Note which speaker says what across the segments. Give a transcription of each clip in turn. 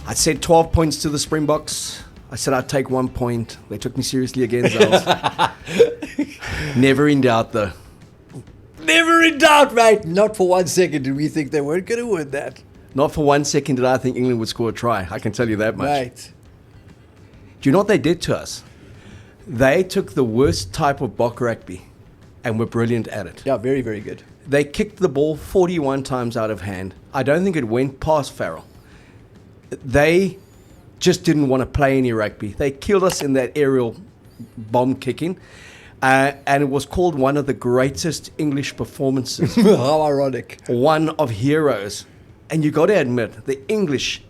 Speaker 1: I said 12 points to the Springboks. I said I'd take 1 point. They took me seriously again, Zels. Never in doubt, though.
Speaker 2: Never in doubt, mate. Not for 1 second did we think they weren't going to win that.
Speaker 1: Not for 1 second did I think England would score a try. I can tell you that much.
Speaker 2: Right.
Speaker 1: Do you know what they did to us? They took the worst type of Bok rugby and were brilliant at it.
Speaker 2: Yeah, very, very good.
Speaker 1: They kicked the ball 41 times out of hand. I don't think it went past Farrell. They just didn't want to play any rugby. They killed us in that aerial bomb kicking. And it was called one of the greatest English performances.
Speaker 2: How ironic.
Speaker 1: One of heroes. And you got to admit, the English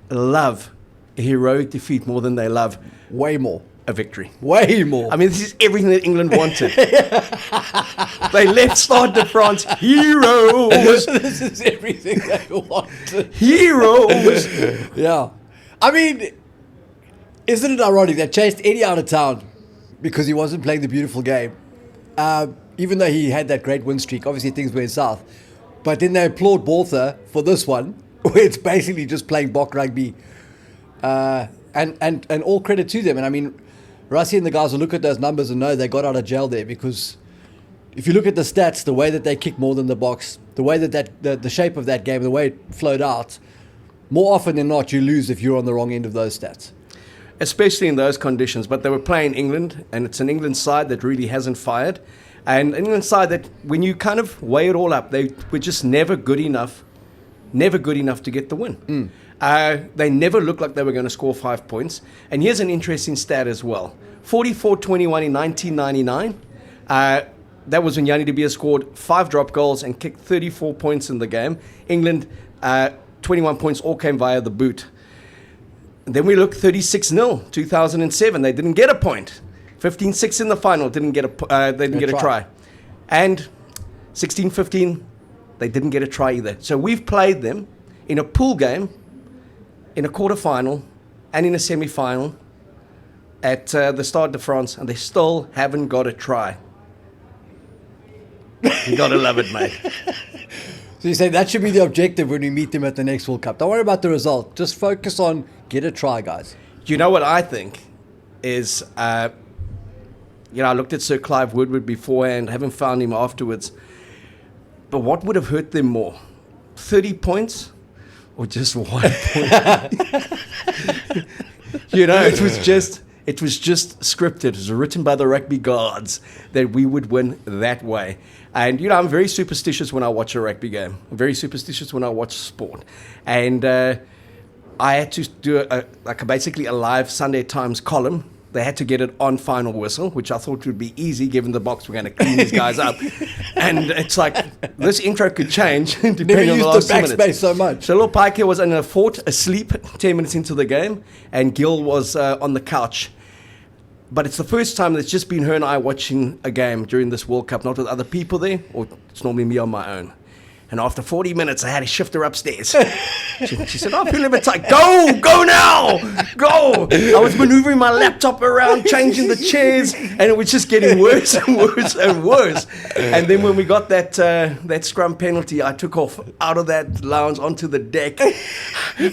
Speaker 1: love a heroic defeat more than they love
Speaker 2: way more
Speaker 1: a victory.
Speaker 2: Way more.
Speaker 1: I mean, this is everything that England wanted. They left Stade de France heroes.
Speaker 2: This is everything they wanted.
Speaker 1: Heroes.
Speaker 2: Yeah. I mean, isn't it ironic that chased Eddie out of town because he wasn't playing the beautiful game? Even though he had that great win streak, obviously things went south. But then they applaud Botha for this one, where it's basically just playing Bok rugby. And all credit to them. And I mean, Rassie and the guys will look at those numbers and know they got out of jail there, because if you look at the stats, the way that they kick more than the Boks, the way that the shape of that game, the way it flowed out, more often than not, you lose if you're on the wrong end of those stats.
Speaker 1: Especially in those conditions. But they were playing England, and it's an England side that really hasn't fired. And an England side that, when you kind of weigh it all up, they were just never good enough to get the win. They never looked like they were going to score 5 points. And here's an interesting stat as well. 44-21 in 1999. That was when Yanni de Beer scored 5 drop goals and kicked 34 points in the game. England, 21 points all came via the boot. And then we look 36-0, 2007. They didn't get a point. 15-6 in the final, didn't get a try. And 16-15, they didn't get a try either. So we've played them in a pool game, in a quarterfinal, and in a semi-final at the Stade de France, and they still haven't got a try. You got to love it, mate.
Speaker 2: So you say that should be the objective when we meet them at the next World Cup. Don't worry about the result. Just focus on get a try, guys.
Speaker 1: You know what I think is, I looked at Sir Clive Woodward beforehand, haven't found him afterwards. But what would have hurt them more? 30 points or just 1 point? It was just scripted. It was written by the rugby gods that we would win that way. And, I'm very superstitious when I watch a rugby game. I'm very superstitious when I watch sport. And I had to do basically a live Sunday Times column. They had to get it on final whistle, which I thought would be easy given the Boks were going to clean these guys up. And it's like, this intro could change depending on the last 2 minutes.
Speaker 2: Never used the backspace so much.
Speaker 1: So little Pike was in a fort, asleep, 10 minutes into the game, and Gil was on the couch. But it's the first time that it's just been her and I watching a game during this World Cup, not with other people there, or it's normally me on my own. And after 40 minutes, I had to shift her upstairs. She said, I feel a bit tight. Go now, go. I was maneuvering my laptop around, changing the chairs, and it was just getting worse and worse and worse. And then when we got that scrum penalty, I took off out of that lounge onto the deck,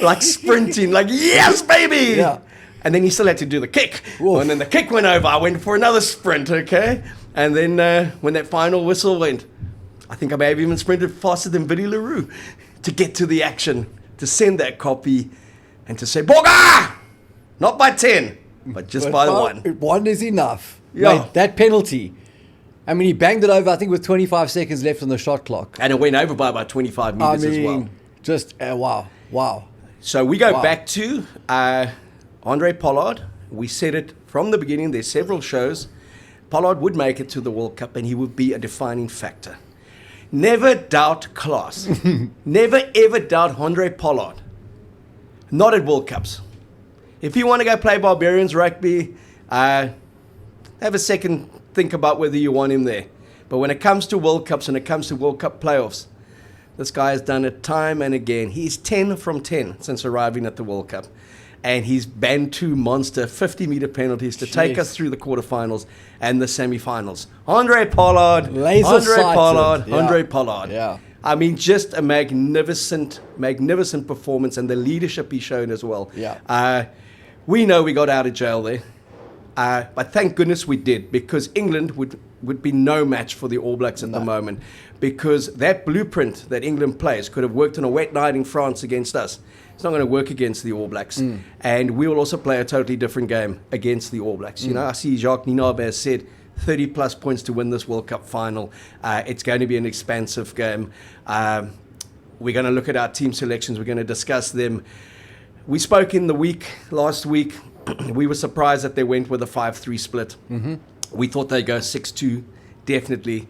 Speaker 1: like sprinting, like, yes, baby.
Speaker 2: Yeah.
Speaker 1: And then he still had to do the kick. Oof. And then the kick went over. I went for another sprint, okay? And then when that final whistle went, I think I may have even sprinted faster than Vinnie LaRue to get to the action, to send that copy, and to say, Boga! Not by 10, but just by 1.
Speaker 2: 1 is enough.
Speaker 1: Yeah.
Speaker 2: Mate, that penalty. I mean, he banged it over, I think, with 25 seconds left on the shot clock.
Speaker 1: And it went over by about 25 meters as well.
Speaker 2: Just, wow.
Speaker 1: So we go back to Andre Pollard. We said it from the beginning. There's several shows. Pollard would make it to the World Cup, and he would be a defining factor. Never doubt class. Never, ever doubt Andre Pollard. Not at World Cups. If you want to go play Barbarians rugby, have a second think about whether you want him there. But when it comes to World Cups and it comes to World Cup playoffs, this guy has done it time and again. He's 10 from 10 since arriving at the World Cup. And he's Bantu monster 50-meter penalties to take us through the quarterfinals and the semifinals. Andre Pollard.
Speaker 2: Laser-sighted.
Speaker 1: Andre Pollard.
Speaker 2: Yeah.
Speaker 1: I mean, just a magnificent performance, and the leadership he's shown as well.
Speaker 2: Yeah.
Speaker 1: We know we got out of jail there, but thank goodness we did, because England would be no match for the All Blacks at the moment, because that blueprint that England plays could have worked on a wet night in France against us. It's not going to work against the All Blacks. And we will also play a totally different game against the All Blacks. You know, I see Jacques Nienaber has said 30 plus points to win this World Cup final. It's going to be an expansive game. We're going to look at our team selections. We're going to discuss them. We spoke in the last week. We were surprised that they went with a 5-3 split. We thought they'd go 6-2, definitely.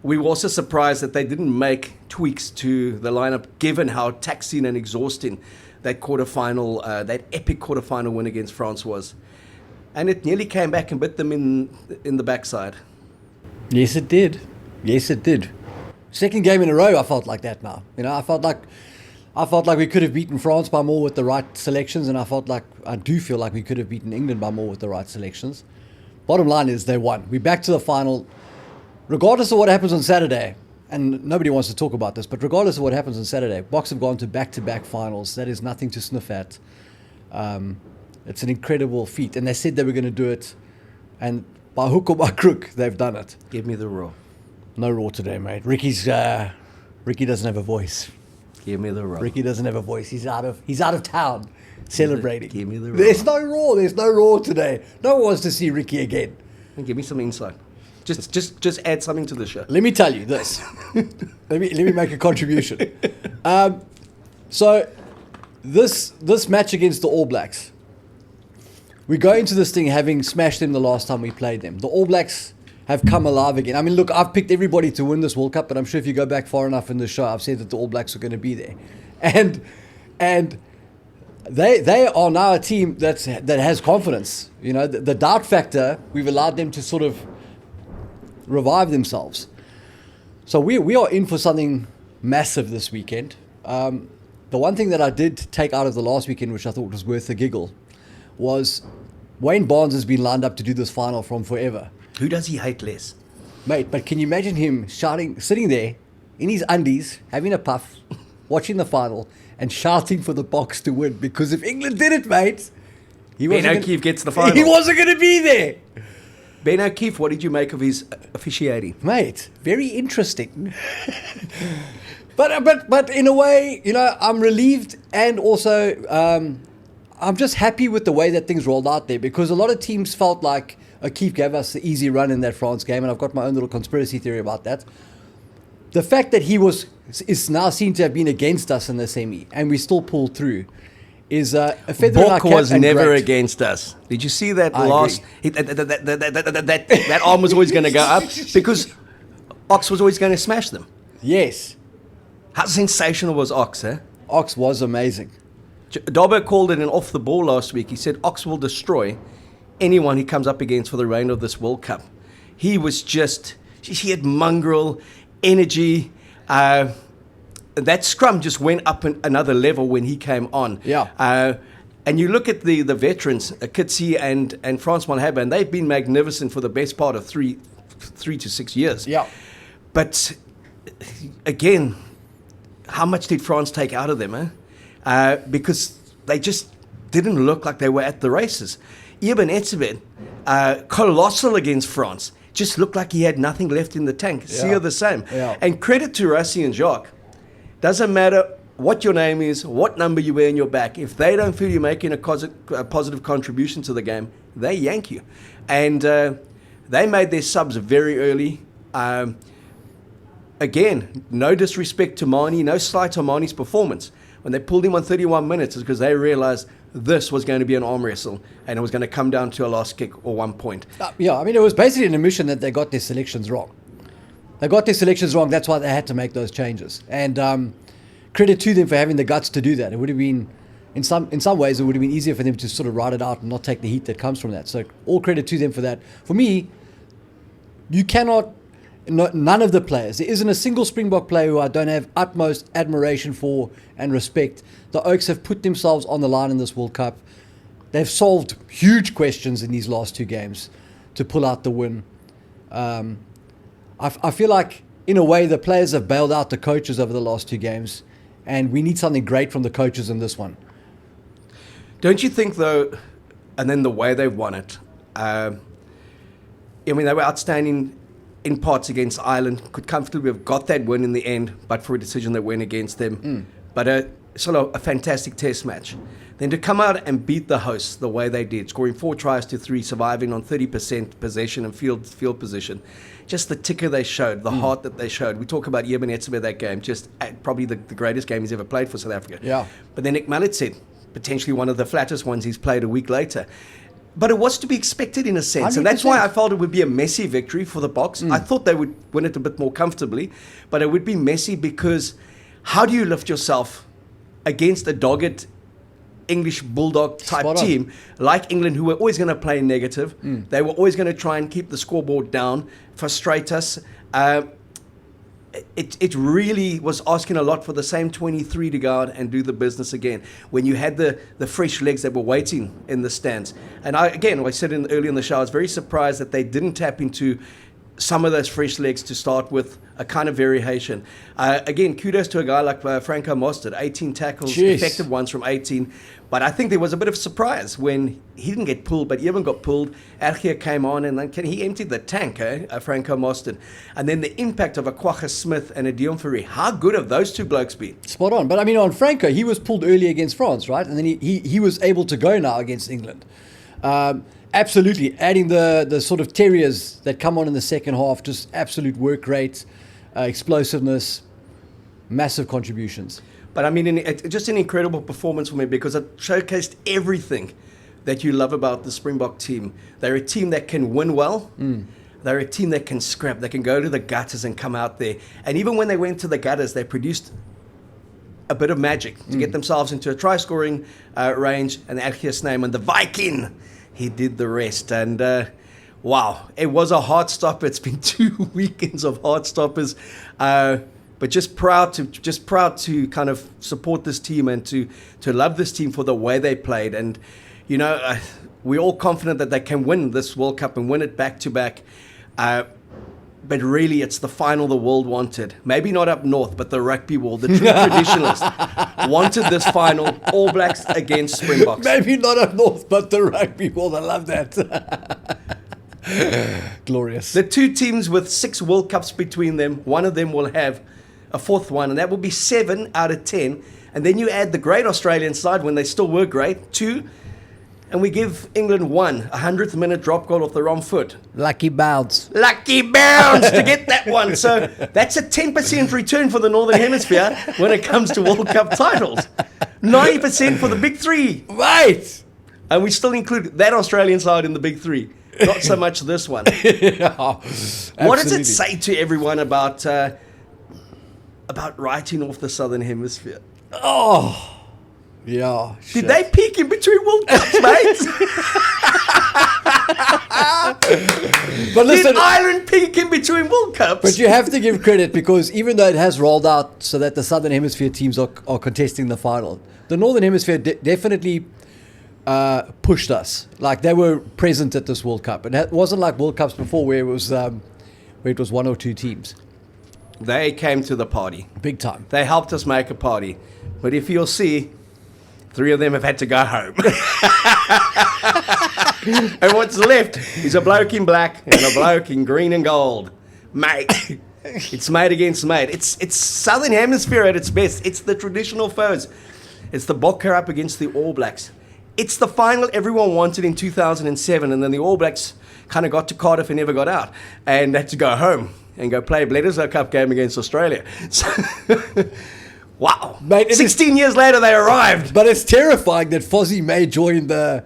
Speaker 1: We were also surprised that they didn't make tweaks to the lineup, given how taxing and exhausting that that epic quarterfinal win against France was. And it nearly came back and bit them in the backside.
Speaker 2: Yes, it did. Yes, it did. Second game in a row, I felt like that now. You know, I felt like we could have beaten France by more with the right selections, and I do feel like we could have beaten England by more with the right selections. Bottom line is they won. We're back to the final. Regardless of what happens on Saturday, and nobody wants to talk about this, but regardless of what happens on Saturday, Boks have gone to back-to-back finals. That is nothing to sniff at. It's an incredible feat, and they said they were going to do it, and by hook or by crook, they've done it.
Speaker 1: Give me the raw.
Speaker 2: No raw today, mate. Ricky doesn't have a voice.
Speaker 1: Give me the raw.
Speaker 2: Ricky doesn't have a voice. He's out of town celebrating.
Speaker 1: Give me the raw.
Speaker 2: There's no raw. There's no raw today. No one wants to see Ricky again.
Speaker 1: And give me some insight. Just add something to the show.
Speaker 2: Let me tell you this. let me make a contribution. So this match against the All Blacks, we go into this thing having smashed them the last time we played them. The All Blacks have come alive again. I mean, look, I've picked everybody to win this World Cup, but I'm sure if you go back far enough in the show, I've said that the All Blacks are going to be there. And they are now a team that has confidence. You know, the doubt factor, we've allowed them to sort of revive themselves. So we are in for something massive this weekend. The one thing that I did take out of the last weekend, which I thought was worth a giggle, was Wayne Barnes has been lined up to do this final from forever.
Speaker 1: Who does he hate less?
Speaker 2: Mate, but can you imagine him shouting, sitting there in his undies, having a puff, watching the final, and shouting for the Boks to win? Because if England did it, mate,
Speaker 1: Ben O'Keefe gets the final.
Speaker 2: He wasn't going to be there.
Speaker 1: Ben O'Keefe, what did you make of his officiating?
Speaker 2: Mate, very interesting. But in a way, you know, I'm relieved, and also I'm just happy with the way that things rolled out there, because a lot of teams felt like O'Keefe gave us the easy run in that France game, and I've got my own little conspiracy theory about that. The fact that he is now seen to have been against us in the semi, and we still pulled through, is a feather in our cap.
Speaker 1: Was never
Speaker 2: great.
Speaker 1: Against us. Did you see that last? That arm was always going to go up because Ox was always going to smash them.
Speaker 2: Yes.
Speaker 1: How sensational was Ox, eh?
Speaker 2: Ox was amazing.
Speaker 1: Dobber called it an off the ball last week. He said Ox will destroy anyone he comes up against for the remainder of this World Cup. He had mongrel energy. That scrum just went up another level when he came on.
Speaker 2: Yeah.
Speaker 1: And you look at the veterans, Kitsi and Frans Malherbe, and they've been magnificent for the best part of 3 to 6 years.
Speaker 2: Yeah.
Speaker 1: But again, how much did France take out of them? Because they just didn't look like they were at the races. Ibn Etzebeth, colossal against France, just looked like he had nothing left in the tank.
Speaker 2: Yeah.
Speaker 1: Sia the same.
Speaker 2: Yeah.
Speaker 1: And credit to Rassie and Jacques. Doesn't matter what your name is, what number you wear in your back. If they don't feel you're making a positive contribution to the game, they yank you. And they made their subs very early. Again, no disrespect to Mani, no slight on Mani's performance. When they pulled him on 31 minutes, it's because they realized this was going to be an arm wrestle, and it was going to come down to a last kick or 1 point.
Speaker 2: Yeah, I mean, it was basically an admission that they got their selections wrong. That's why they had to make those changes. And credit to them for having the guts to do that. It would have been, in some ways, it would have been easier for them to sort of ride it out and not take the heat that comes from that. So all credit to them for that. For me, you cannot, none of the players, there isn't a single Springbok player who I don't have utmost admiration for and respect. The Oaks have put themselves on the line in this World Cup. They've solved huge questions in these last 2 games to pull out the win. I feel like in a way, the players have bailed out the coaches over the last 2 games, and we need something great from the coaches in this one.
Speaker 1: Don't you think, though, and then the way they won it, I mean, they were outstanding in parts against Ireland, could comfortably have got that win in the end, but for a decision that went against them. But sort of a fantastic test match. Then to come out and beat the hosts the way they did, scoring 4 tries to 3, surviving on 30% possession and field position. Just the ticker they showed, the heart that they showed. We talk about Eben Etzebeth that game, just probably the greatest game he's ever played for South Africa.
Speaker 2: Yeah.
Speaker 1: But then Nick Mallet said, potentially one of the flattest ones he's played a week later. But it was to be expected in a sense. 100%. And that's why I felt it would be a messy victory for the Boks. I thought they would win it a bit more comfortably, but it would be messy because how do you lift yourself against a dogged English bulldog type team like England, who were always going to play negative? They were always going to try and keep the scoreboard down, frustrate us. It really was asking a lot for the same 23 to go out and do the business again when you had the fresh legs that were waiting in the stands. And I said early in the show, I was very surprised that they didn't tap into some of those fresh legs to start with, a kind of variation. Again, kudos to a guy like Franco Mostert, 18 tackles, effective ones from 18. But I think there was a bit of surprise when he didn't get pulled, but Eben got pulled. Ergia came on, and then he emptied the tank, Franco Mostert. And then the impact of a Kwagga Smith and a Dion Fourie. How good have those two blokes been?
Speaker 2: Spot on. But I mean, on Franco, he was pulled early against France, right? And then he was able to go now against England. Absolutely. Adding the sort of terriers that come on in the second half, just absolute work rate, explosiveness, massive contributions.
Speaker 1: But I mean, just an incredible performance for me because it showcased everything that you love about the Springbok team. They're a team that can win well. They're a team that can scrap. They can go to the gutters and come out there. And even when they went to the gutters, they produced a bit of magic to get themselves into a try-scoring range. And Ergia's name and the Viking, he did the rest. And wow, it was a heart stopper. It's been 2 weekends of heart stoppers. But just proud to kind of support this team and to love this team for the way they played. And, you know, we're all confident that they can win this World Cup and win it back to back. But really, it's the final the world wanted. Maybe not up north, but the rugby world, the true traditionalists, wanted this final, All Blacks against Springboks.
Speaker 2: Maybe not up north, but the rugby world. I love that. Glorious.
Speaker 1: The two teams with 6 World Cups between them, one of them will have a 4th one, and that will be 7 out of 10. And then you add the great Australian side when they still were great, 2, and we give England 1, 100th minute drop goal off the wrong foot.
Speaker 2: Lucky bounce
Speaker 1: to get that one. So that's a 10% return for the Northern Hemisphere when it comes to World Cup titles. 90% for the big 3.
Speaker 2: Right.
Speaker 1: And we still include that Australian side in the big 3. Not so much this one. What does it say to everyone about writing off the Southern Hemisphere?
Speaker 2: Oh, yeah.
Speaker 1: Did they peak in between World Cups, mate?
Speaker 2: But listen,
Speaker 1: did Ireland peak in between World Cups?
Speaker 2: But you have to give credit because even though it has rolled out so that the Southern Hemisphere teams are contesting the final, the Northern Hemisphere definitely pushed us. Like they were present at this World Cup. And it wasn't like World Cups before where it was 1 or 2 teams.
Speaker 1: They came to the party.
Speaker 2: Big time.
Speaker 1: They helped us make a party. But if you'll see, 3 of them have had to go home. And what's left is a bloke in black and a bloke in green and gold. Mate. It's mate against mate. It's Southern Hemisphere at its best. It's the traditional foes. It's the Bokke up against the All Blacks. It's the final everyone wanted in 2007, and then the All Blacks kind of got to Cardiff and never got out and had to go home and go play a Bledisloe Cup game against Australia. So, wow. Mate, 16 years later, they arrived.
Speaker 2: But it's terrifying that Fozzie may join the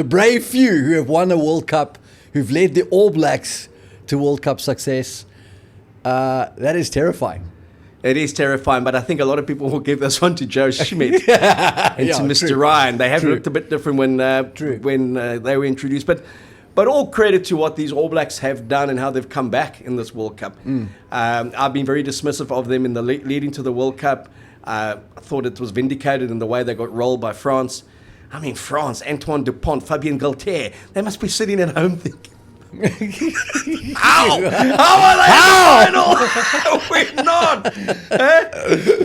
Speaker 2: brave few who have won a World Cup, who've led the All Blacks to World Cup success. That is terrifying.
Speaker 1: It is terrifying, but I think a lot of people will give this one to Joe Schmidt and to Mr.
Speaker 2: True.
Speaker 1: Ryan. They have looked a bit different when they were introduced. But all credit to what these All Blacks have done and how they've come back in this World Cup. I've been very dismissive of them in the leading to the World Cup. I thought it was vindicated in the way they got rolled by France. I mean, France, Antoine Dupont, Fabien Galtier, they must be sitting at home thinking, How? How are they in the final? We're not.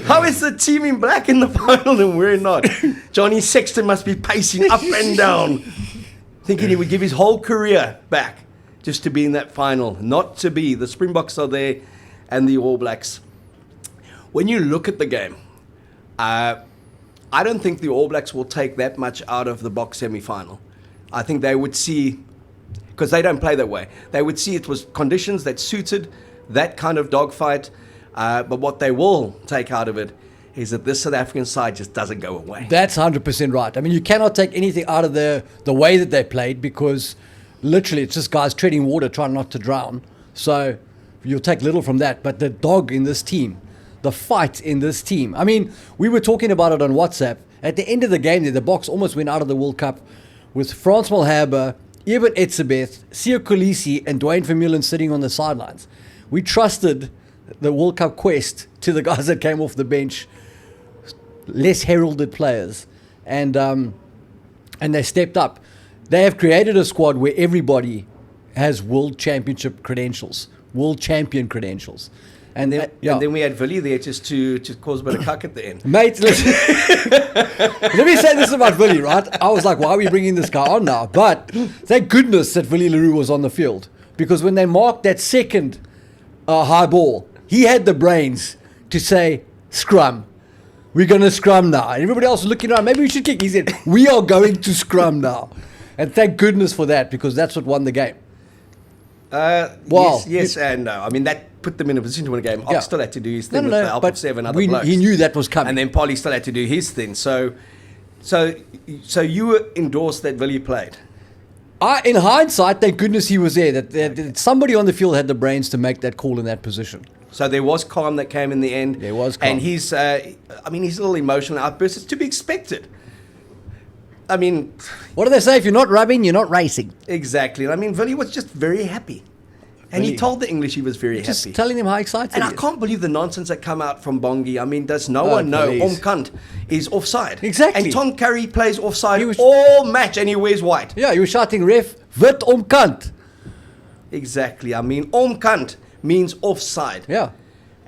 Speaker 1: How is the team in black in the final and we're not? Johnny Sexton must be pacing up and down, thinking he would give his whole career back just to be in that final. Not to be. The Springboks are there and the All Blacks. When you look at the game, I don't think the All Blacks will take that much out of the Boks semi-final. I think they would see, because they don't play that way, they would see it was conditions that suited that kind of dogfight. But what they will take out of it is that this South African side just doesn't go away.
Speaker 2: That's 100% right. I mean, you cannot take anything out of the way that they played, because literally it's just guys treading water trying not to drown. So you'll take little from that. But the dog in this team, the fight in this team. I mean, we were talking about it on WhatsApp. At the end of the game, the Boks almost went out of the World Cup with Frans Malherbe, Eben Etzebeth, Siya Kolisi, and Dwayne Vermeulen sitting on the sidelines. We trusted the World Cup quest to the guys that came off the bench, less heralded players, and they stepped up. They have created a squad where everybody has world championship credentials, world champion credentials.
Speaker 1: And then we had Willie there just to cause a bit of cuck at the end.
Speaker 2: Mate, listen. Let me say this about Willie, right? I was like, why are we bringing this guy on now? But thank goodness that Willie Leroux was on the field, because when they marked that second high ball, he had the brains to say, scrum. We're going to scrum now. And everybody else was looking around. Maybe we should kick. He said, we are going to scrum now. And thank goodness for that, because that's what won the game.
Speaker 1: Yes and no. I mean, that put them in a position to win a game. Ox still had to do his thing with the help of 7 other blokes.
Speaker 2: He knew that was coming.
Speaker 1: And then Polly still had to do his thing. So you were endorsed that Willie played?
Speaker 2: In hindsight, thank goodness he was there. That somebody on the field had the brains to make that call in that position.
Speaker 1: So there was calm that came in the end.
Speaker 2: There was calm.
Speaker 1: And his little emotional outburst is to be expected. I mean,
Speaker 2: what do they say? If you're not rubbing, you're not racing.
Speaker 1: Exactly. I mean, Willie was just very happy. And he told the English he was very happy.
Speaker 2: Just telling them how excited
Speaker 1: and
Speaker 2: he
Speaker 1: I
Speaker 2: is.
Speaker 1: can't believe the nonsense that come out from Bongi. I mean, does no one know Omkant is offside?
Speaker 2: Exactly.
Speaker 1: And Tom Curry plays offside all match and he wears white.
Speaker 2: Yeah, he was shouting, ref, wit Omkant.
Speaker 1: Exactly. I mean, Omkant means offside.
Speaker 2: Yeah.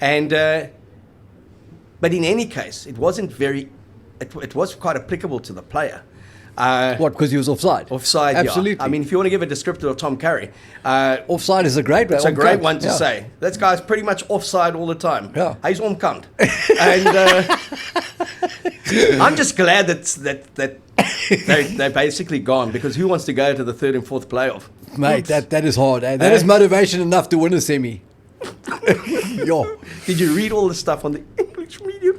Speaker 1: And, but in any case, it wasn't very, it was quite applicable to the player.
Speaker 2: What, because he was offside?
Speaker 1: Offside,
Speaker 2: absolutely.
Speaker 1: Yeah. I mean, if you want to give a descriptor of Tom Curry,
Speaker 2: offside is a great one.
Speaker 1: It's a great one to say. That guy's pretty much offside all the time.
Speaker 2: Yeah.
Speaker 1: He's on cunt. And I'm just glad that they're basically gone, because who wants to go to the third and fourth playoff?
Speaker 2: Mate, that is hard. Eh? That is motivation enough to win a semi.
Speaker 1: Yo, did you read all the stuff on the English media?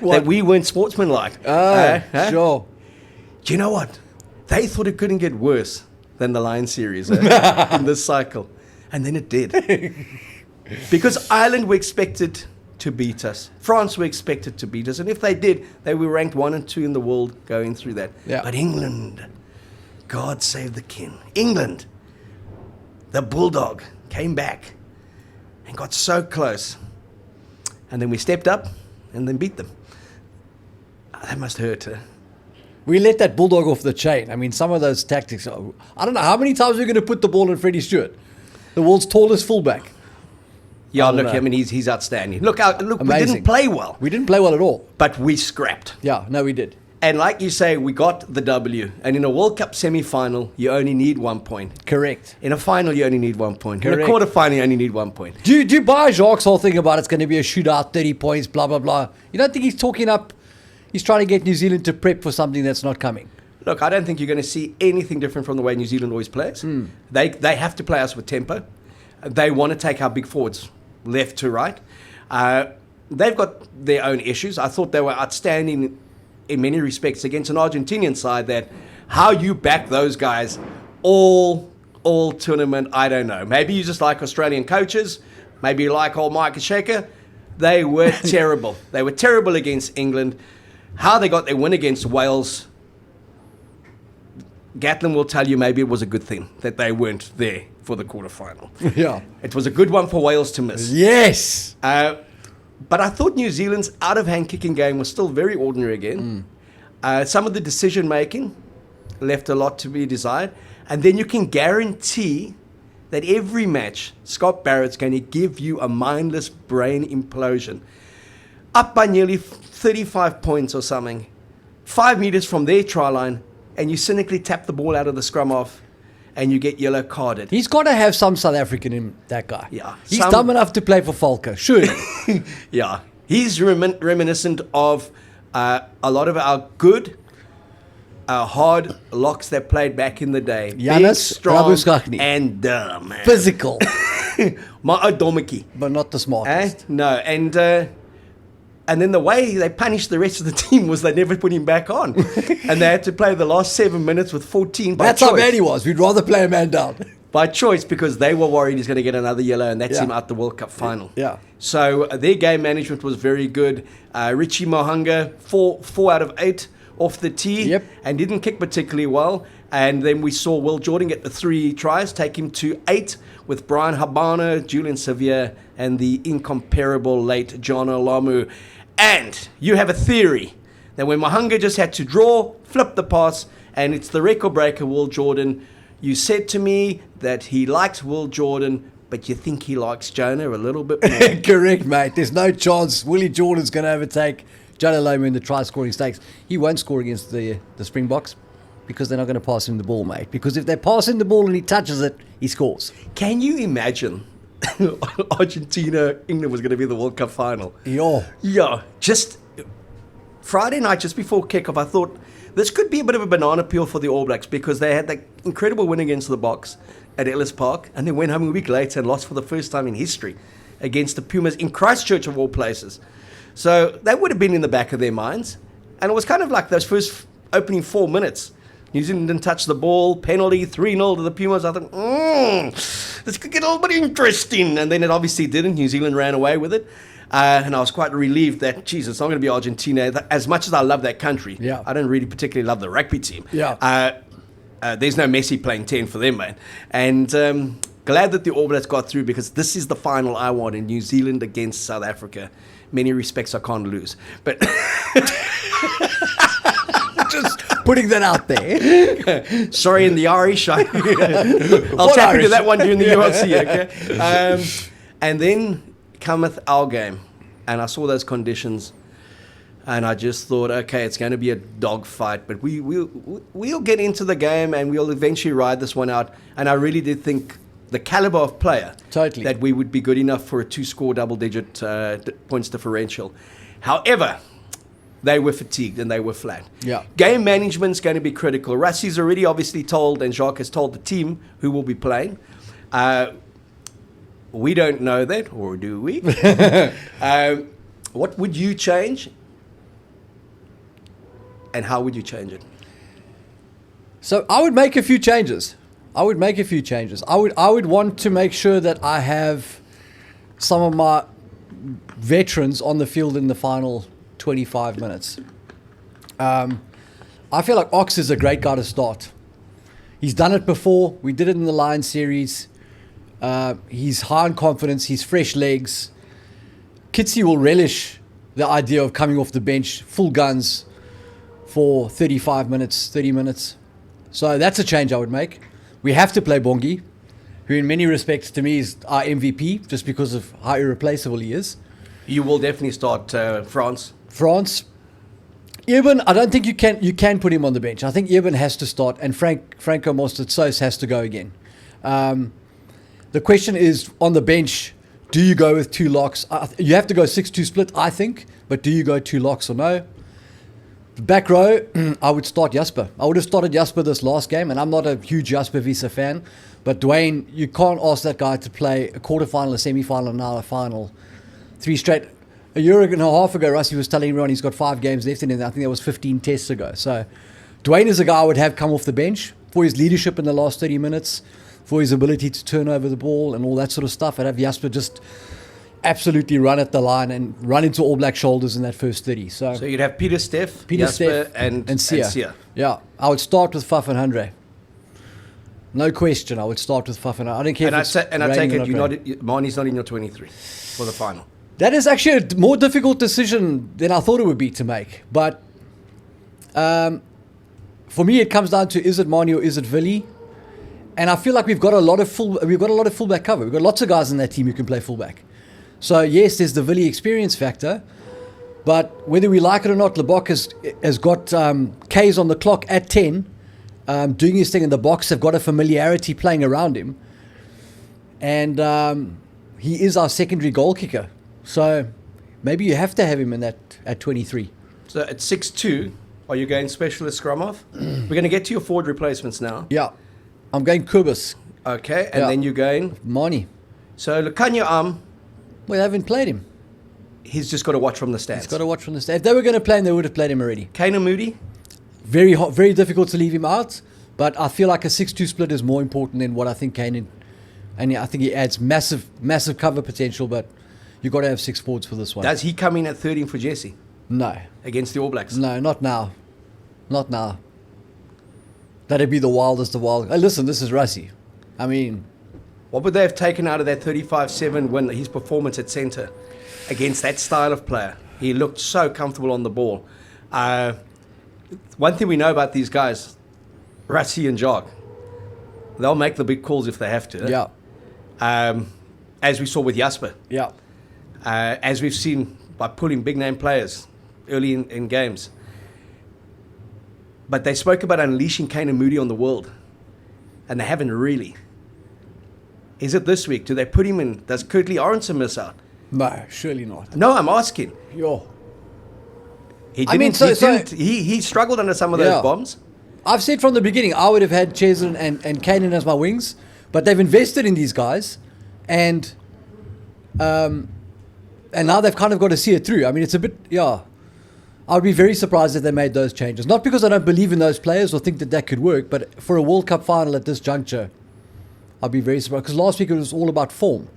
Speaker 1: That we weren't sportsmanlike.
Speaker 2: Sure.
Speaker 1: Do you know what? They thought it couldn't get worse than the Lion series in this cycle. And then it did. Because Ireland were expected to beat us. France were expected to beat us. And if they did, they were ranked 1 and 2 in the world going through that.
Speaker 2: Yeah.
Speaker 1: But England, God save the king. England, the bulldog, came back and got so close. And then we stepped up and then beat them. That must hurt.
Speaker 2: We let that bulldog off the chain. I mean, some of those tactics. I don't know how many times we're going to put the ball in Freddie Stewart, the world's tallest fullback.
Speaker 1: Yeah, look, I mean, he's outstanding. Look, we didn't play well.
Speaker 2: We didn't play well at all.
Speaker 1: But we scrapped.
Speaker 2: Yeah, no, we did.
Speaker 1: And like you say, we got the W. And in a World Cup semi-final, you only need 1 point.
Speaker 2: Correct.
Speaker 1: In a final, you only need 1 point.
Speaker 2: Correct.
Speaker 1: In a quarter-final, you only need 1 point.
Speaker 2: Do you buy Jacques' whole thing about it's going to be a shootout, 30 points, blah, blah, blah? You don't think he's talking up, he's trying to get New Zealand to prep for something that's not coming?
Speaker 1: Look, I don't think you're going to see anything different from the way New Zealand always plays. They have to play us with tempo. They want to take our big forwards left to right. They've got their own issues. I thought they were outstanding in many respects against an Argentinian side that how you back those guys all tournament, I don't know. Maybe you just like Australian coaches. Maybe you like old Mike Shaker. They were terrible. They were terrible against England. How they got their win against Wales, Gatlin will tell you maybe it was a good thing that they weren't there for the quarterfinal.
Speaker 2: Yeah.
Speaker 1: It was a good one for Wales to miss.
Speaker 2: Yes.
Speaker 1: But I thought New Zealand's out-of-hand kicking game was still very ordinary again. Some of the decision-making left a lot to be desired. And then you can guarantee that every match, Scott Barrett's going to give you a mindless brain implosion. Up by nearly 35 points or something, 5 meters from their try line, and you cynically tap the ball out of the scrum off, and you get yellow carded.
Speaker 2: He's got to have some South African in that guy.
Speaker 1: Yeah.
Speaker 2: He's dumb enough to play for Falco, surely.
Speaker 1: Yeah. He's reminiscent of a lot of our good, hard locks that played back in the day.
Speaker 2: Giannis
Speaker 1: Big, strong,
Speaker 2: Rabuschagne.
Speaker 1: and dumb. Man.
Speaker 2: Physical,
Speaker 1: My Odomiki.
Speaker 2: but not the smartest.
Speaker 1: No, and then the way they punished the rest of the team was they never put him back on. And they had to play the last 7 minutes with 14 by
Speaker 2: That's
Speaker 1: choice.
Speaker 2: how bad he was. We'd rather play a man down.
Speaker 1: By choice, because they were worried he's going to get another yellow, and that's
Speaker 2: Yeah.
Speaker 1: him out the World Cup final.
Speaker 2: Yeah.
Speaker 1: So their game management was very good. Richie Mohanga, 4 out of 8 off the tee,
Speaker 2: Yep.
Speaker 1: and didn't kick particularly well. And then we saw Will Jordan get the 3 tries, take him to 8 with Brian Habana, Julian Sevier, and the incomparable late John Olamu. And you have a theory that when Mohanga just had to draw, flip the pass, and it's the record breaker, Will Jordan. You said to me that he likes Will Jordan, but you think he likes Jonah a little bit more.
Speaker 2: Correct, mate. There's no chance Willie Jordan's going to overtake John Olamu in the try-scoring stakes. He won't score against the Springboks because they're not going to pass him the ball, mate. Because if they pass him the ball and he touches it, he scores.
Speaker 1: Can you imagine Argentina, England was going to be the World Cup final?
Speaker 2: Yo.
Speaker 1: Yeah, just Friday night, just before kickoff, I thought this could be a bit of a banana peel for the All Blacks because they had that incredible win against the Boks at Ellis Park and then went home a week later and lost for the first time in history against the Pumas in Christchurch of all places. So that would have been in the back of their minds. And it was kind of like those first opening 4 minutes. New Zealand didn't touch the ball, penalty, 3-0 to the Pumas. I thought, this could get a little bit interesting. And then it obviously didn't. New Zealand ran away with it. And I was quite relieved that, Jesus, it's not going to be Argentina. As much as I love that country,
Speaker 2: Yeah.
Speaker 1: I don't really particularly love the rugby team.
Speaker 2: Yeah.
Speaker 1: There's no Messi playing 10 for them, man. And glad that the All Blacks got through because this is the final I want in New Zealand against South Africa. Many respects I can't lose. But
Speaker 2: Just putting that out there.
Speaker 1: sorry, in the Irish, I'll
Speaker 2: What
Speaker 1: tap into
Speaker 2: Irish?
Speaker 1: that one during the UFC, okay? And then cometh our game. And I saw those conditions. And I just thought, okay, it's going to be a dogfight. But we'll get into the game and we'll eventually ride this one out. And I really did think the caliber of player
Speaker 2: Totally.
Speaker 1: that we would be good enough for a 2-score double-digit points differential. However, they were fatigued and they were flat.
Speaker 2: Yeah.
Speaker 1: Game management's going to be critical. Rassie's already obviously told, and Jacques has told the team who will be playing. We don't know that, or do we? What would you change? And how would you change it?
Speaker 2: So I would make a few changes. I would want to make sure that I have some of my veterans on the field in the final 25 minutes. I feel like Ox is a great guy to start. He's done it before. We did it in the Lions series. He's high in confidence. He's fresh legs. Kitsy will relish the idea of coming off the bench, full guns, for 35 minutes, 30 minutes. So that's a change I would make. We have to play Bongi, who in many respects to me is our MVP, just because of how irreplaceable he is.
Speaker 1: You will definitely start France.
Speaker 2: France. Eben, I don't think you can put him on the bench. I think Eben has to start, and Franco Mostert-Sos has to go again. The question is, on the bench, do you go with 2 locks? You have to go 6-2 split, I think, but do you go 2 locks or no? The back row, I would start Jasper. I would have started Jasper this last game, and I'm not a huge Jasper Visa fan, but Dwayne, you can't ask that guy to play a quarterfinal, a semi-final, and now a final. 3 straight. A year and a half ago, Rassie was telling everyone he's got 5 games left in him. I think that was 15 tests ago. So Dwayne is a guy I would have come off the bench for his leadership in the last 30 minutes, for his ability to turn over the ball and all that sort of stuff. I'd have Jasper just absolutely run at the line and run into All Black shoulders in that first 30. So
Speaker 1: you'd have Peter Steph, and Sia.
Speaker 2: Yeah, I would start with Faf and Andre. No question, I would start with Faf and Andre. I don't care
Speaker 1: And I take it Marnie's not in your 23 for the final.
Speaker 2: That is actually a more difficult decision than I thought it would be to make. But for me, it comes down to, is it Marnie or is it Villy? And I feel like we've got a lot of fullback cover. We've got lots of guys in that team who can play fullback. So yes, there's the Villy experience factor, but whether we like it or not, Lebok has got K's on the clock at 10, doing his thing in the box. They've got a familiarity playing around him, and he is our secondary goal kicker. So maybe you have to have him in that at 23.
Speaker 1: So at 6'2", are you going specialist scrum off? We're going to get to your forward replacements now.
Speaker 2: Yeah, I'm going Kubus.
Speaker 1: Okay, and then you're going
Speaker 2: Mani.
Speaker 1: So Lukanya
Speaker 2: We haven't played him.
Speaker 1: he's just got to watch from the stands.
Speaker 2: He's got to watch from the stage. If they were going to play him, they would have played him already.
Speaker 1: Kane Moody?
Speaker 2: Very hot, very difficult to leave him out, but I feel like a 6-2 split is more important than what I think Kane and I think he adds massive cover potential, but you've got to have 6 forwards for this one.
Speaker 1: Does he come in at 13 for Jesse
Speaker 2: No.
Speaker 1: against the All Blacks?
Speaker 2: No, not now. Not now. That'd be the wildest of wild. Listen, this is Rassie. I mean,
Speaker 1: What would they have taken out of that 35-7 win, his performance at centre against that style of player? He looked so comfortable on the ball. One thing we know about these guys, Rassie and Jog, they'll make the big calls if they have to.
Speaker 2: yeah.
Speaker 1: As we saw with Jasper.
Speaker 2: Yeah.
Speaker 1: As we've seen by pulling big-name players early in games. But they spoke about unleashing Kane and Moody on the world, and they haven't really. Is it this week? Do they put him in? Does Kurtley Aronson miss out?
Speaker 2: No, surely not.
Speaker 1: No, I'm asking.
Speaker 2: Yo.
Speaker 1: He didn't.
Speaker 2: I mean,
Speaker 1: he struggled under some of those bombs.
Speaker 2: I've said from the beginning I would have had Cheslin and Kanan as my wings, but they've invested in these guys, and now they've kind of got to see it through. I mean, it's a bit, I'd be very surprised if they made those changes. Not because I don't believe in those players or think that could work, but for a World Cup final at this juncture, I'd be very surprised. Because last week it was all about form.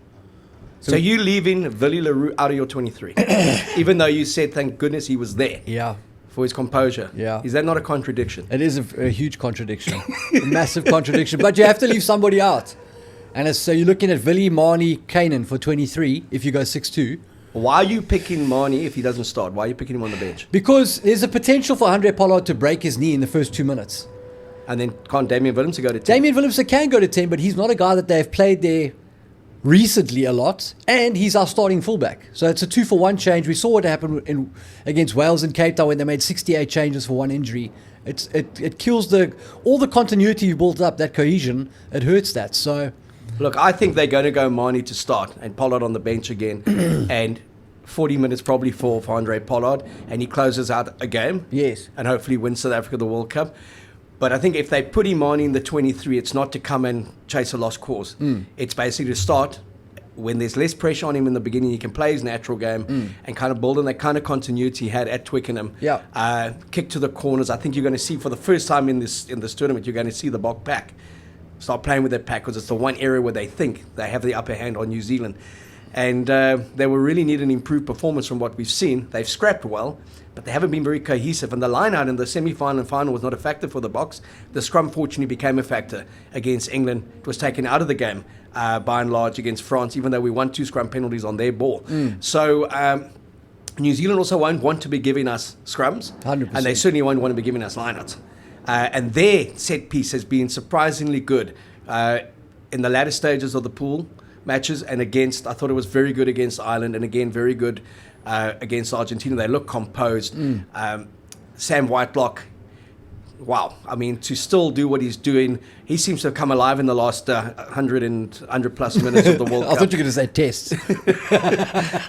Speaker 1: So you leaving Villy Leroux out of your 23, even though you said thank goodness he was there.
Speaker 2: Yeah.
Speaker 1: For his composure.
Speaker 2: Yeah.
Speaker 1: Is that not a contradiction?
Speaker 2: It is a huge contradiction, a massive contradiction. But you have to leave somebody out. And so you're looking at Villy, Marnie, Kanan for 23 if you go 6-2.
Speaker 1: Why are you picking Marnie if he doesn't start? Why are you picking him on the bench?
Speaker 2: Because there's a potential for Andre Pollard to break his knee in the first 2 minutes.
Speaker 1: And then can't Damian Willemse go to 10?
Speaker 2: Damian Willemse can go to 10, but he's not a guy that they've played there recently a lot, and he's our starting fullback. So it's a 2-for-1 change. We saw what happened against Wales and Cape Town when they made 68 changes for one injury. It kills all the continuity you built up, that cohesion. It hurts that. So,
Speaker 1: look, I think they're going to go Marnie to start and Pollard on the bench again, and 40 minutes probably for Andre Pollard, and he closes out a game.
Speaker 2: Yes.
Speaker 1: And hopefully wins South Africa the World Cup. But I think if they put him on in the 23, it's not to come and chase a lost cause. It's basically to start when there's less pressure on him in the beginning. He can play his natural game and kind of build on that kind of continuity he had at Twickenham.
Speaker 2: Yeah.
Speaker 1: Kick to the corners. I think you're going to see for the first time in this tournament, you're going to see the Bok pack start playing with that pack, because it's the one area where they think they have the upper hand on New Zealand. And they will really need an improved performance from what we've seen. They've scrapped well, but they haven't been very cohesive. And the line-out in the semi-final and final was not a factor for the Boks. The scrum, fortunately, became a factor against England. It was taken out of the game, by and large, against France, even though we won 2 scrum penalties on their ball. So New Zealand also won't want to be giving us scrums.
Speaker 2: 100%.
Speaker 1: And they certainly won't want to be giving us line-outs. And their set piece has been surprisingly good in the latter stages of the pool matches, and I thought it was very good against Ireland, and again very good against Argentina. They look composed. Sam Whitelock, wow, I mean, to still do what he's doing, he seems to have come alive in the last 100 plus minutes of the World Cup.
Speaker 2: I thought you were going to say tests.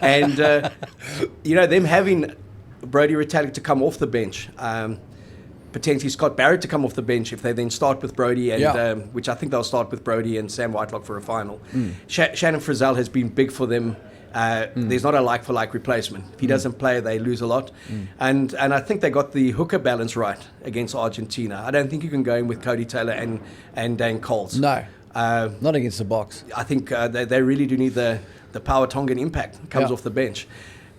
Speaker 1: And them having Brodie Retallick to come off the bench, potentially Scott Barrett to come off the bench if they then start with Brodie, and which I think they'll start with Brodie and Sam Whitelock for a final. Shannon Frizzell has been big for them. There's not a like-for-like replacement. If he doesn't play, they lose a lot. And I think they got the hooker balance right against Argentina. I don't think you can go in with Cody Taylor and Dan Coles.
Speaker 2: No, not against the Boks.
Speaker 1: I think they really do need the power Tongan impact comes off the bench.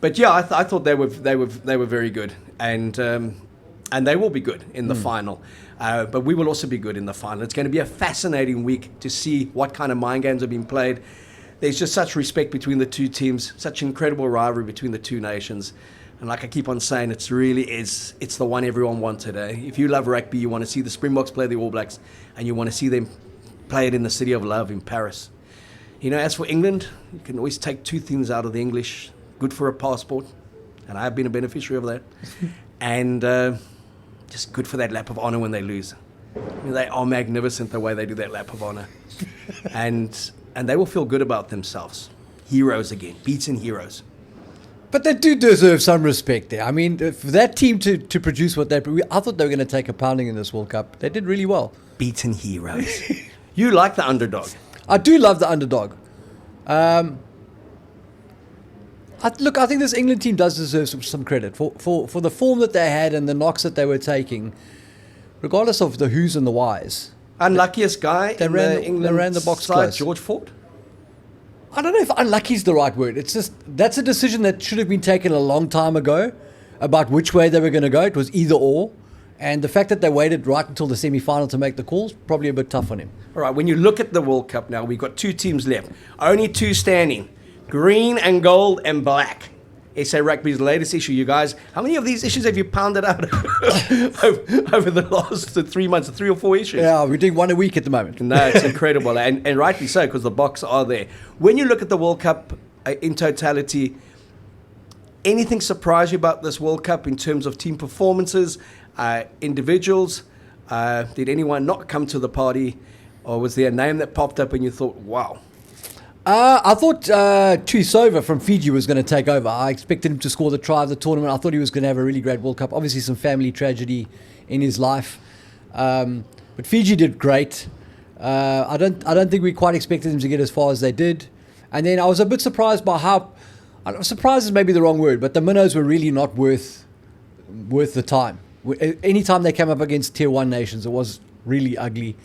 Speaker 1: But yeah, I thought they were very good, and they will be good in the final. But we will also be good in the final. It's going to be a fascinating week to see what kind of mind games are being played. There's just such respect between the two teams, such incredible rivalry between the two nations. And like I keep on saying, it's the one everyone wants today. If you love rugby, you want to see the Springboks play the All Blacks, and you want to see them play it in the city of love in Paris. You know, as for England, you can always take two things out of the English. Good for a passport, and I've been a beneficiary of that. And just good for that lap of honor when they lose. I mean, they are magnificent the way they do that lap of honor. and they will feel good about themselves. Heroes again, beaten heroes.
Speaker 2: But they do deserve some respect there. I mean, for that team to produce what I thought they were going to take a pounding in this World Cup. They did really well.
Speaker 1: Beaten heroes. You like the underdog.
Speaker 2: I do love the underdog. I think this England team does deserve some credit for the form that they had and the knocks that they were taking, regardless of the who's and the whys.
Speaker 1: Unluckiest guy
Speaker 2: They
Speaker 1: in
Speaker 2: ran
Speaker 1: the
Speaker 2: the-
Speaker 1: England
Speaker 2: they ran the box
Speaker 1: side,
Speaker 2: close.
Speaker 1: George Ford.
Speaker 2: I don't know if unlucky is the right word. It's just that's a decision that should have been taken a long time ago about which way they were going to go. It was either or. And the fact that they waited right until the semi-final to make the calls, probably a bit tough on him.
Speaker 1: All right, when you look at the World Cup now, we've got two teams left. Only two standing. Green and gold and black. SA Rugby's latest issue, you guys. How many of these issues have you pounded out over the last 3 months, 3 or 4 issues?
Speaker 2: Yeah, we're doing one a week at the moment.
Speaker 1: No, it's incredible, and rightly so, because the Boks are there. When you look at the World Cup in totality, anything surprise you about this World Cup in terms of team performances, individuals? Did anyone not come to the party, or was there a name that popped up and you thought, wow?
Speaker 2: I thought Tuisova from Fiji was going to take over. I expected him to score the try of the tournament. I thought he was going to have a really great World Cup. Obviously, some family tragedy in his life, but Fiji did great. I don't think we quite expected them to get as far as they did. And then I was a bit surprised by how. Surprised is maybe the wrong word, but the minnows were really not worth the time. Anytime they came up against Tier 1 nations, it was really ugly.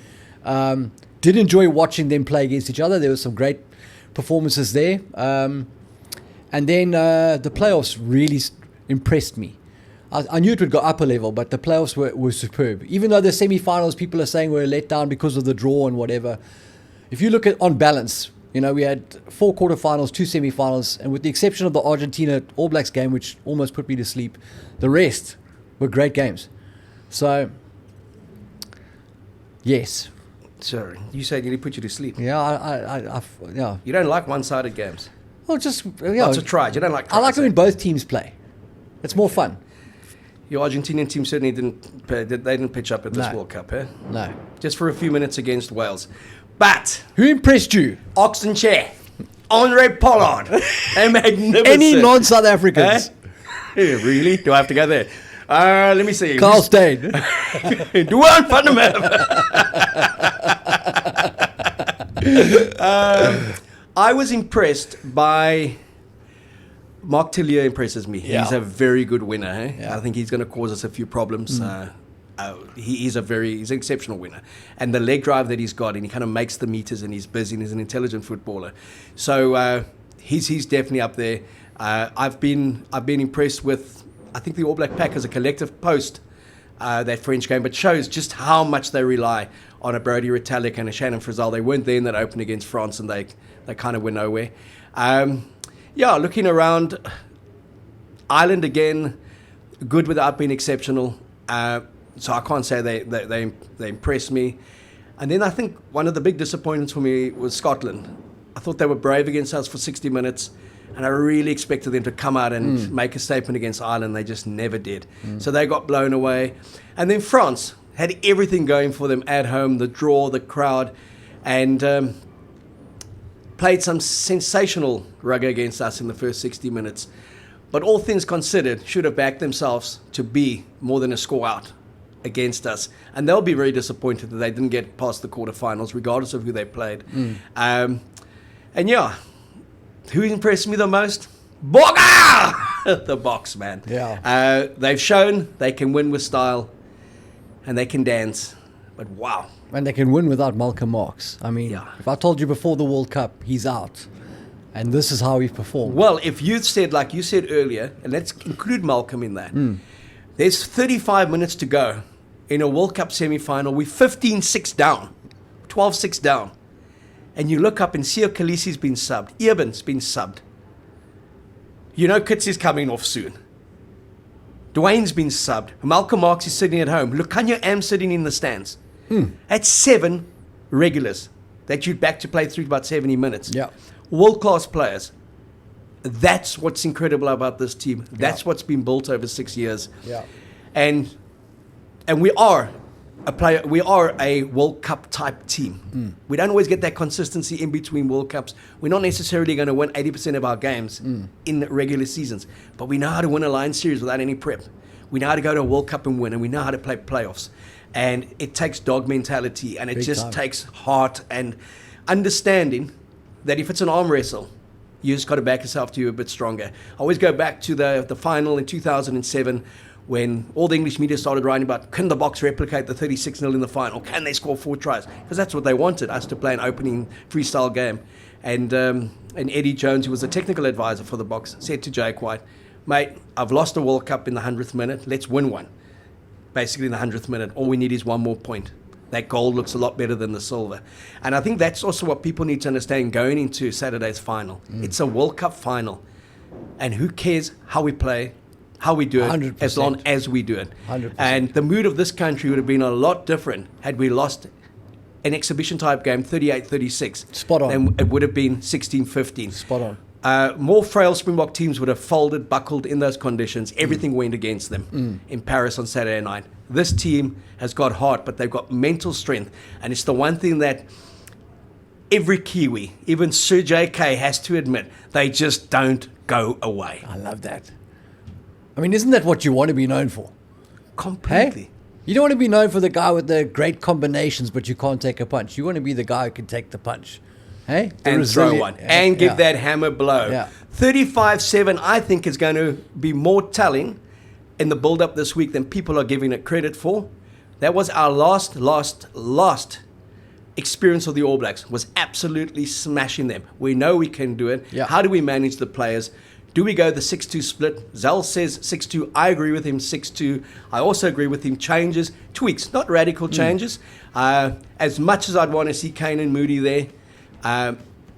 Speaker 2: Did enjoy watching them play against each other. There were some great performances there. And then the playoffs really impressed me. I knew it would go up a level, but the playoffs were superb. Even though the semi-finals, people are saying were let down because of the draw and whatever. If you look at on balance, you know, we had 4 quarterfinals, 2 semi-finals, and with the exception of the Argentina All Blacks game, which almost put me to sleep, the rest were great games. So, yes.
Speaker 1: Sorry, you said he put you to sleep.
Speaker 2: Yeah, yeah.
Speaker 1: You don't like one-sided games.
Speaker 2: Well, just
Speaker 1: Lots of tries. You don't like tries.
Speaker 2: I like it when both teams play. It's more fun.
Speaker 1: Your Argentinian team certainly didn't pitch up at this
Speaker 2: No.
Speaker 1: World Cup, eh?
Speaker 2: No.
Speaker 1: Just for a few minutes against Wales. But
Speaker 2: Who impressed you?
Speaker 1: Oxen Chair, Andre Pollard, a magnificent.
Speaker 2: Any non-South Africans?
Speaker 1: Really? Do I have to go there? Let me see.
Speaker 2: Carl Steyn.
Speaker 1: Duan van der Merwe. I was impressed by Mark Tillier. Impresses me.
Speaker 2: Yeah.
Speaker 1: He's a very good winner. Eh?
Speaker 2: Yeah.
Speaker 1: I think he's going to cause us a few problems. He's an exceptional winner, and the leg drive that he's got, and he kind of makes the meters, and he's busy, and he's an intelligent footballer. So he's definitely up there. I've been impressed with. I think the All Black pack as a collective post that French game, but shows just how much they rely on a Brody Retallick and a Shannon Frizzell. They weren't there in that open against France, and they kind of went nowhere. Looking around, Ireland again, good without being exceptional. So I can't say they impressed me. And then I think one of the big disappointments for me was Scotland. I thought they were brave against us for 60 minutes, and I really expected them to come out and make a statement against Ireland. They just never did. So they got blown away. And then France had everything going for them at home, the draw, the crowd, and played some sensational rugby against us in the first 60 minutes. But all things considered, should have backed themselves to be more than a score out against us. And they'll be very disappointed that they didn't get past the quarterfinals, regardless of who they played. Who impressed me the most? Boga! The Boks, man.
Speaker 2: Yeah.
Speaker 1: They've shown they can win with style and they can dance. But wow.
Speaker 2: And they can win without Malcolm Marx. I mean,
Speaker 1: Yeah.
Speaker 2: if I told you before the World Cup, he's out. And this is how he performed.
Speaker 1: Well, if you said, like you said earlier, and let's include Malcolm in that, there's 35 minutes to go in a World Cup semi-final. We're 15-6 down, 12-6 down. And you look up and Siya Kolisi's been subbed. Eben's been subbed. You know Kitsy's coming off soon. Dwayne's been subbed. Malcolm Marx is sitting at home. Lukhanyo Am sitting in the stands. That's 7 regulars that you'd back to play through about 70 minutes.
Speaker 2: Yeah.
Speaker 1: World-class players. That's what's incredible about this team. That's what's been built over 6 years.
Speaker 2: Yeah.
Speaker 1: And we are a World Cup type team. We don't always get that consistency in between World Cups. We're not necessarily going to win 80% of our games in regular seasons, but we know how to win a Lions series without any prep. We know how to go to a World Cup and win, and we know how to play playoffs. And it takes dog mentality, and it
Speaker 2: Big
Speaker 1: just
Speaker 2: time.
Speaker 1: takes heart and understanding that if it's an arm wrestle, you just got to back yourself to be a bit stronger. I always go back to the final in 2007 when all the English media started writing about, can the Boks replicate the 36-0 in the final? Can they score 4 tries? Because that's what they wanted, us to play an opening freestyle game. And Eddie Jones, who was the technical advisor for the Boks, said to Jake White, mate, I've lost a World Cup in the 100th minute. Let's win one. Basically in the 100th minute. All we need is one more point. That gold looks a lot better than the silver. And I think that's also what people need to understand going into Saturday's final. It's a World Cup final. And who cares how we play, how we do it,
Speaker 2: 100%.
Speaker 1: as long as we do it.
Speaker 2: 100%.
Speaker 1: And the mood of this country would have been a lot different had we lost an exhibition-type game, 38-36.
Speaker 2: Spot on.
Speaker 1: Then it would have been 16-15.
Speaker 2: Spot on.
Speaker 1: More frail Springbok teams would have folded, buckled in those conditions. Everything went against them in Paris on Saturday night. This team has got heart, but they've got mental strength. And it's the one thing that every Kiwi, even Sir JK, has to admit, they just don't go away.
Speaker 2: I love that. I mean, isn't that what you want to be known for?
Speaker 1: Completely.
Speaker 2: Hey? You don't want to be known for the guy with the great combinations, but you can't take a punch. You want to be the guy who can take the punch. Hey? The
Speaker 1: And throw
Speaker 2: resilient-
Speaker 1: one. And give that hammer blow.
Speaker 2: Yeah.
Speaker 1: 35-7, I think, is going to be more telling in the build-up this week than people are giving it credit for. That was our last experience of the All Blacks, was absolutely smashing them. We know we can do it.
Speaker 2: Yeah.
Speaker 1: How do we manage the players? Do we go the 6-2 split? Zels says 6-2. I agree with him, 6-2. I also agree with him, changes, tweaks, not radical changes. As much as I'd want to see Kane and Moody there,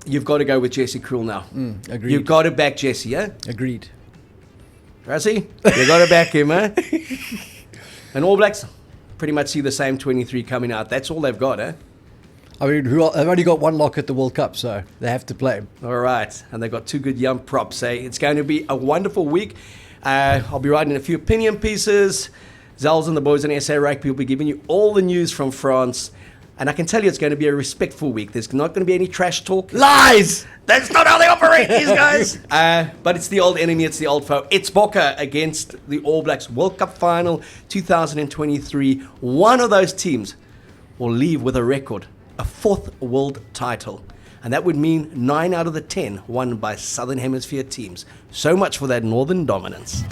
Speaker 1: you've got to go with Jesse Kriel now.
Speaker 2: Agreed.
Speaker 1: You've got to back Jesse, eh?
Speaker 2: Agreed.
Speaker 1: Rassie, you got to back him, eh? And All Blacks pretty much see the same 23 coming out. That's all they've got, eh?
Speaker 2: I mean, they've only got one lock at the World Cup, so they have to play.
Speaker 1: All right. And they've got 2 good young props, eh? It's going to be a wonderful week. I'll be writing a few opinion pieces. Zels and the boys in SA Rugby will be giving you all the news from France. And I can tell you it's going to be a respectful week. There's not going to be any trash talk.
Speaker 2: Lies!
Speaker 1: That's not how they operate, these guys. But it's the old enemy, it's the old foe. It's Bokke against the All Blacks World Cup Final 2023. One of those teams will leave with a record, a 4th world title. And that would mean 9 out of the 10 won by Southern Hemisphere teams. So much for that Northern dominance.